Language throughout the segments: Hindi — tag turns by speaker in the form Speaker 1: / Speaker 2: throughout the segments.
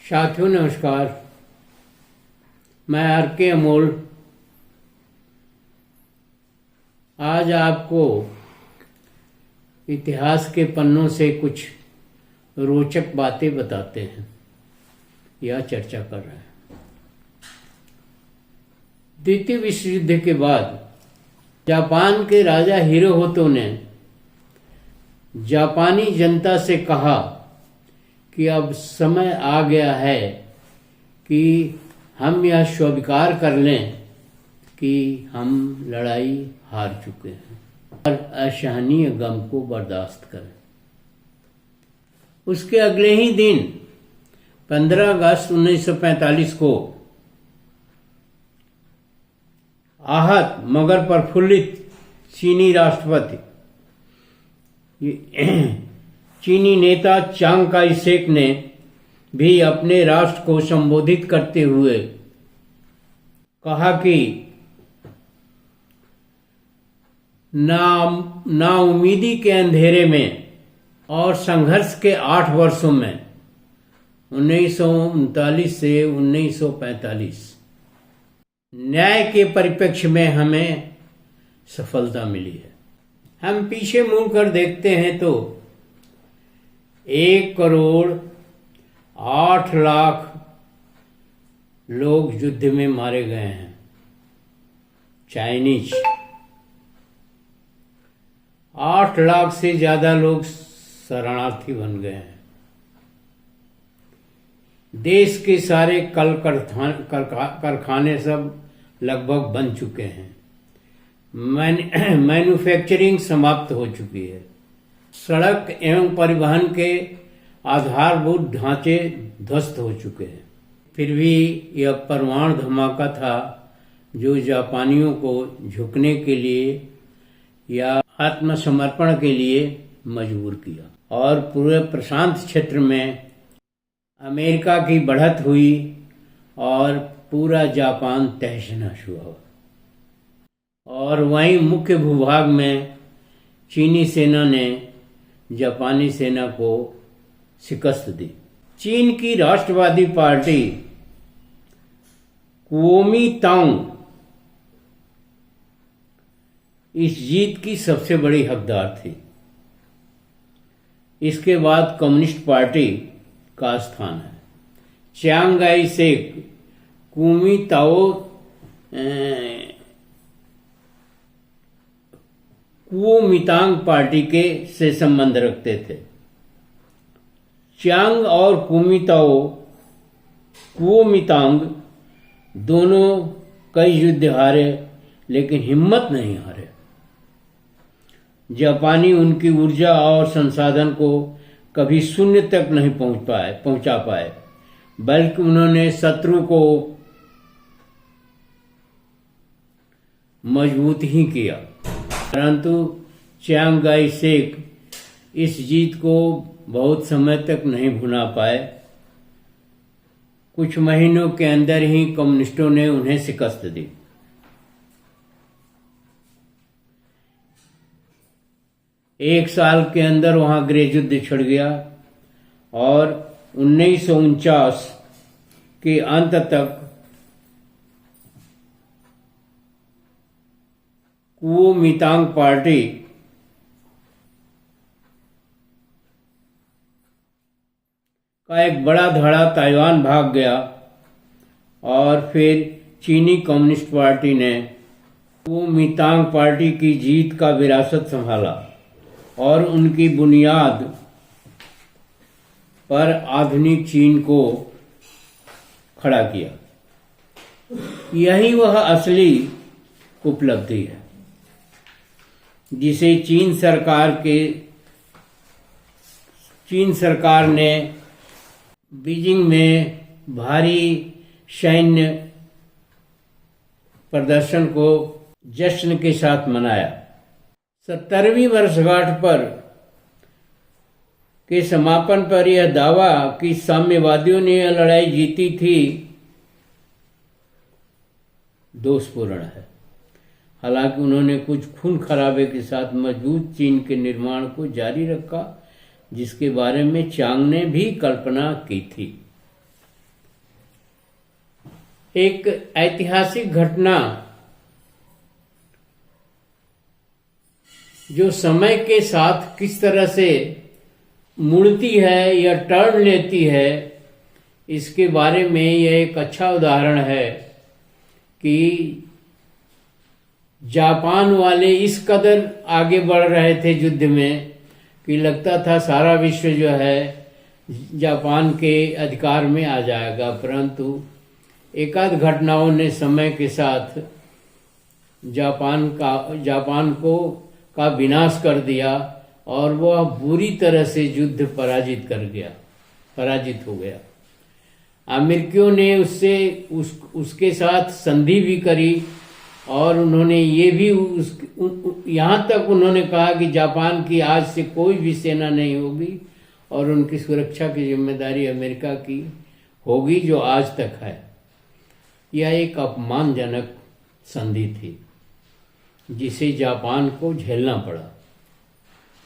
Speaker 1: साथियों नमस्कार। मैं आर के अमोल आज आपको इतिहास के पन्नों से कुछ रोचक बातें बताते हैं या चर्चा कर रहे हैं। द्वितीय विश्व युद्ध के बाद जापान के राजा हिरोहितो ने जापानी जनता से कहा कि अब समय आ गया है कि हम यह स्वीकार कर लें कि हम लड़ाई हार चुके हैं और असहनीय गम को बर्दाश्त करें। उसके अगले ही दिन 15 अगस्त 1945 को आहत मगर प्रफुल्लित चीनी राष्ट्रपति चीनी नेता चांग काई शेक ने भी अपने राष्ट्र को संबोधित करते हुए कहा कि नाउम्मीदी के अंधेरे में और संघर्ष के 8 वर्षों में 1939 से 1945 न्याय के परिप्रेक्ष्य में हमें सफलता मिली है। हम पीछे मुड़कर देखते हैं तो 1,08,00,000 लोग युद्ध में मारे गए हैं। चाइनीज 8 लाख से ज्यादा लोग शरणार्थी बन गए हैं। देश के सारे कल कारखाने सब लगभग बन चुके हैं। मैन्युफैक्चरिंग समाप्त हो चुकी है। सड़क एवं परिवहन के आधारभूत ढांचे ध्वस्त हो चुके हैं। फिर भी यह परमाणु धमाका था जो जापानियों को झुकने के लिए या आत्मसमर्पण के लिए मजबूर किया और पूरे प्रशांत क्षेत्र में अमेरिका की बढ़त हुई और पूरा जापान तहस नहस हुआ। और वहीं मुख्य भूभाग में चीनी सेना ने जापानी सेना को शिकस्त दी। चीन की राष्ट्रवादी पार्टी कुओमिंतांग इस जीत की सबसे बड़ी हकदार थी। इसके बाद कम्युनिस्ट पार्टी का स्थान है। Chiang Kai Shek Kuomintang party के से संबंध रखते थे। चियांग और कुओमिंतांग दोनों कई युद्ध हारे लेकिन हिम्मत नहीं हारे। जापानी उनकी ऊर्जा और संसाधन को कभी शून्य तक नहीं पहुंचा पाए बल्कि उन्होंने शत्रु को मजबूत ही किया। परंतु चियांग काई शेक इस जीत को बहुत समय तक नहीं भुला पाए। कुछ महीनों के अंदर ही कम्युनिस्टों ने उन्हें शिकस्त दी। एक साल के अंदर वहां गृह युद्ध छिड़ गया और 1949 के अंत तक कुओमिंतांग पार्टी का एक बड़ा धड़ा ताइवान भाग गया और फिर चीनी कम्युनिस्ट पार्टी ने कुओमिंतांग पार्टी की जीत का विरासत संभाला और उनकी बुनियाद पर आधुनिक चीन को खड़ा किया। यही वह असली उपलब्धि है जिसे चीन सरकार ने बीजिंग में भारी सैन्य प्रदर्शन को जश्न के साथ मनाया। 70वीं वर्षगांठ पर के समापन पर यह दावा कि साम्यवादियों ने यह लड़ाई जीती थी दोषपूर्ण है। हालांकि उन्होंने कुछ खून खराबे के साथ मजबूत चीन के निर्माण को जारी रखा जिसके बारे में चांग ने भी कल्पना की थी। एक ऐतिहासिक घटना जो समय के साथ किस तरह से मुड़ती है या टर्न लेती है, इसके बारे में यह एक अच्छा उदाहरण है कि जापान वाले इस कदर आगे बढ़ रहे थे युद्ध में कि लगता था सारा विश्व जो है जापान के अधिकार में आ जाएगा, परंतु एकाध घटनाओं ने समय के साथ जापान का विनाश कर दिया और वह बुरी तरह से युद्ध पराजित हो गया। अमेरिकियों ने उसके साथ संधि भी करी और उन्होंने ये भी यहाँ तक उन्होंने कहा कि जापान की आज से कोई भी सेना नहीं होगी और उनकी सुरक्षा की जिम्मेदारी अमेरिका की होगी, जो आज तक है। यह एक अपमानजनक संधि थी जिसे जापान को झेलना पड़ा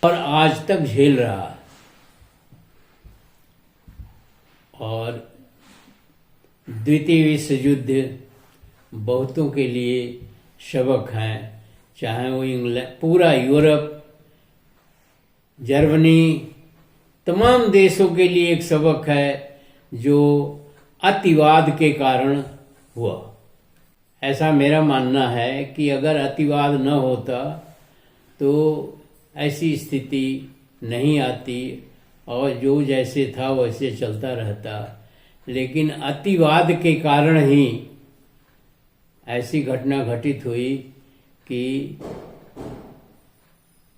Speaker 1: और आज तक झेल रहा है। और द्वितीय विश्व युद्ध बहुतों के लिए सबक हैं, चाहे वो इंग्लैंड, पूरा यूरोप, जर्मनी, तमाम देशों के लिए एक सबक है जो अतिवाद के कारण हुआ। ऐसा मेरा मानना है कि अगर अतिवाद न होता तो ऐसी स्थिति नहीं आती और जो जैसे था वैसे चलता रहता, लेकिन अतिवाद के कारण ही ऐसी घटना घटित हुई कि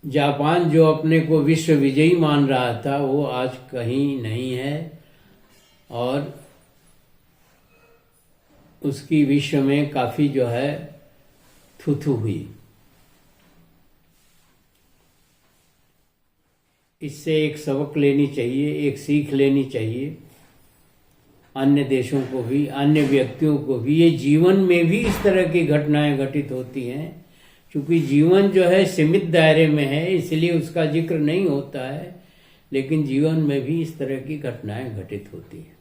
Speaker 1: जापान जो अपने को विश्व विजयी मान रहा था वो आज कहीं नहीं है और उसकी विश्व में काफी जो है थू हुई। इससे एक सबक लेनी चाहिए, एक सीख लेनी चाहिए अन्य देशों को भी, अन्य व्यक्तियों को भी। ये जीवन में भी इस तरह की घटनाएं घटित होती हैं, क्योंकि जीवन जो है सीमित दायरे में है इसलिए उसका जिक्र नहीं होता है, लेकिन जीवन में भी इस तरह की घटनाएं घटित होती हैं।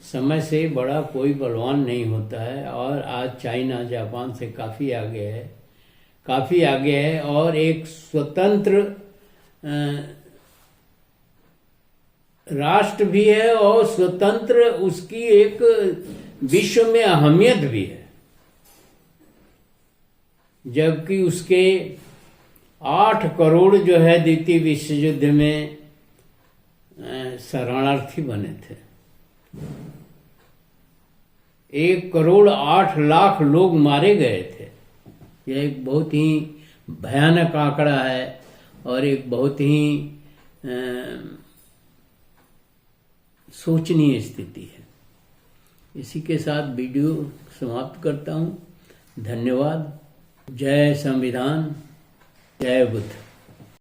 Speaker 1: समय से बड़ा कोई बलवान नहीं होता है और आज चाइना जापान से काफ़ी आगे है और एक स्वतंत्र राष्ट्र भी है और स्वतंत्र उसकी एक विश्व में अहमियत भी है, जबकि उसके 8 करोड़ जो है द्वितीय विश्व युद्ध में शरणार्थी बने थे। 1 करोड़ 8 लाख लोग मारे गए थे। यह एक बहुत ही भयानक आंकड़ा है और एक बहुत ही सोचनीय स्थिति है। इसी के साथ वीडियो समाप्त करता हूँ। धन्यवाद। जय संविधान, जय बुद्ध।